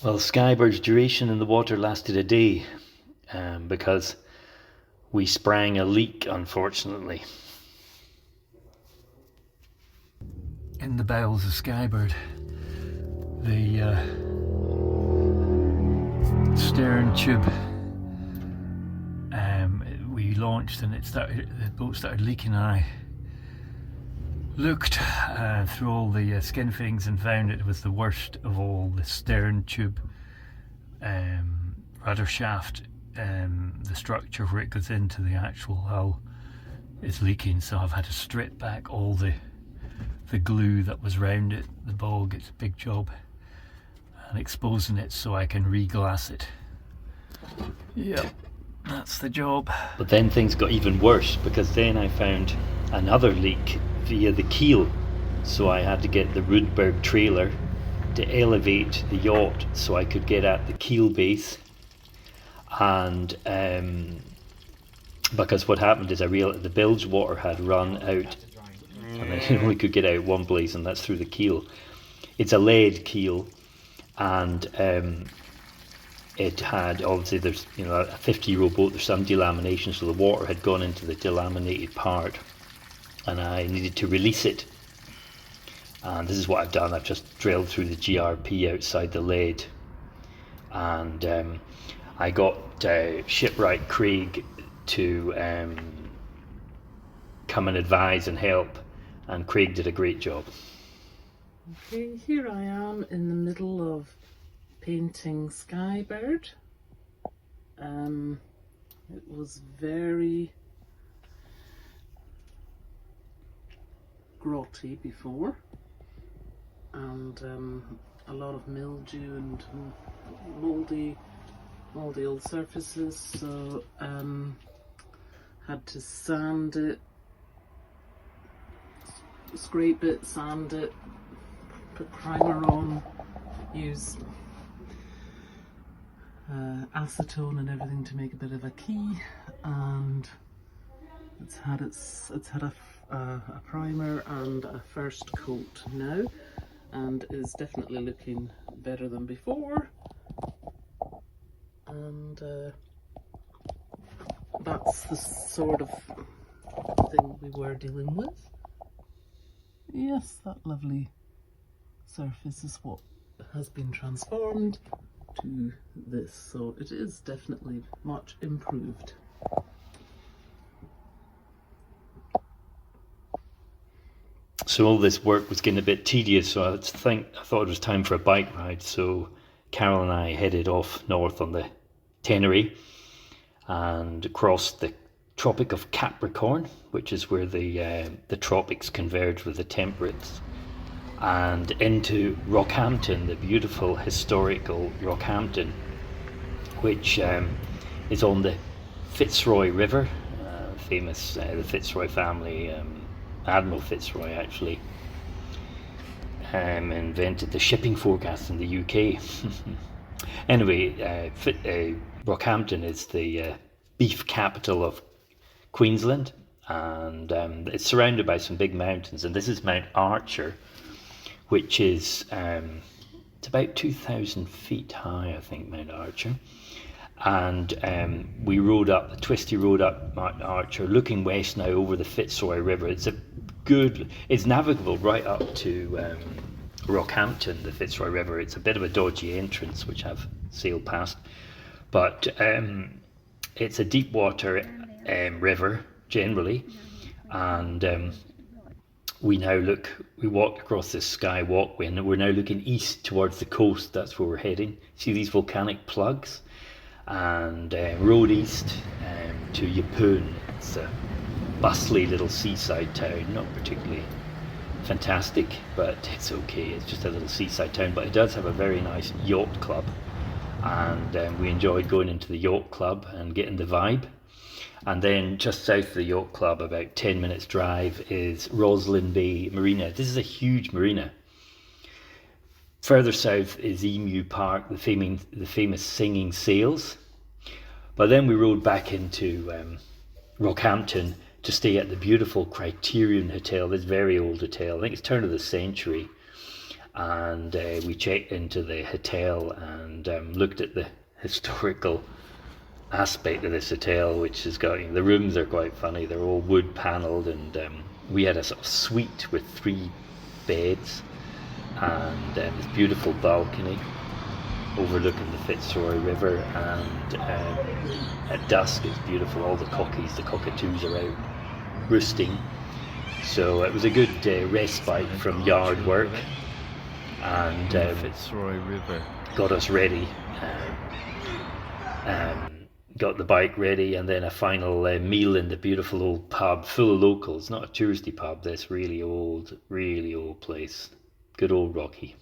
Well, Skybird's duration in the water lasted a day because we sprang a leak, unfortunately. In the bowels of Skybird, the stern tube we launched and the boat started leaking, and I looked through all the skin fittings and found it was the worst of all. The stern tube, rudder shaft, the structure where it goes into the actual hull is leaking, so I've had to strip back all the glue that was round it, the bog. It's a big job, and exposing it so I can re-glass it. Yep, that's the job. But then things got even worse, because then I found another leak via the keel, so I had to get the Rudberg trailer to elevate the yacht so I could get at the keel base. And because what happened is I realized the bilge water had run out, and I only could get out one place, and that's through the keel. It's a lead keel, and it had, obviously there's, you know, a 50-year-old boat, there's some delamination, so the water had gone into the delaminated part, and I needed to release it. And this is what I've done. I've just drilled through the GRP outside the lead, and I got Shipwright Craig to come and advise and help, and Craig did a great job. Okay, here I am in the middle of painting Skybird. It was very grotty before, and a lot of mildew and mouldy old surfaces, so had to sand it, scrape it, sand it, put primer on, use acetone and everything to make a bit of a key, and it's had a primer and a first coat now, and is definitely looking better than before. And that's the sort of thing we were dealing with. Yes, that lovely surface is what has been transformed to this, so it is definitely much improved. So all this work was getting a bit tedious, so I thought it was time for a bike ride. So Carol and I headed off north on the Tenerife and across the Tropic of Capricorn, which is where the tropics converge with the temperates, and into Rockhampton, the beautiful historical Rockhampton, which is on the Fitzroy River, famous, the Fitzroy family, Admiral Fitzroy actually invented the shipping forecast in the UK. Anyway, Rockhampton is the beef capital of Queensland, and it's surrounded by some big mountains, and this is Mount Archer, which is it's about 2,000 feet high, I think, Mount Archer. And we rode up the twisty road up Mount Archer, looking west now over the Fitzroy River. It's navigable right up to Rockhampton, the Fitzroy River. It's a bit of a dodgy entrance, which I've sailed past, but it's a deep water river generally, and we walked across this sky walkway, and we're now looking east towards the coast. That's where we're heading. See these volcanic plugs? And rode east to Yeppoon. It's a bustly little seaside town, not particularly fantastic, but it's okay. It's just a little seaside town, but it does have a very nice yacht club, and we enjoyed going into the yacht club and getting the vibe. And then just south of the yacht club, about 10 minutes drive, is Roslyn Bay Marina. This is a huge marina. Further south is Emu Park, the famous singing sails. But then we rode back into Rockhampton to stay at the beautiful Criterion Hotel, this very old hotel. I think it's turn of the century. and we checked into the hotel and looked at the historical aspect of this hotel, which has got, the rooms are quite funny. They're all wood panelled, and we had a sort of suite with 3 beds and this beautiful balcony overlooking the Fitzroy River, and at dusk it's beautiful. All the cockatoos are out roosting, so it was a good respite from yard work, and Fitzroy River got us ready, got the bike ready, and then a final meal in the beautiful old pub full of locals. Not a touristy pub, this really old place. Good old Rocky.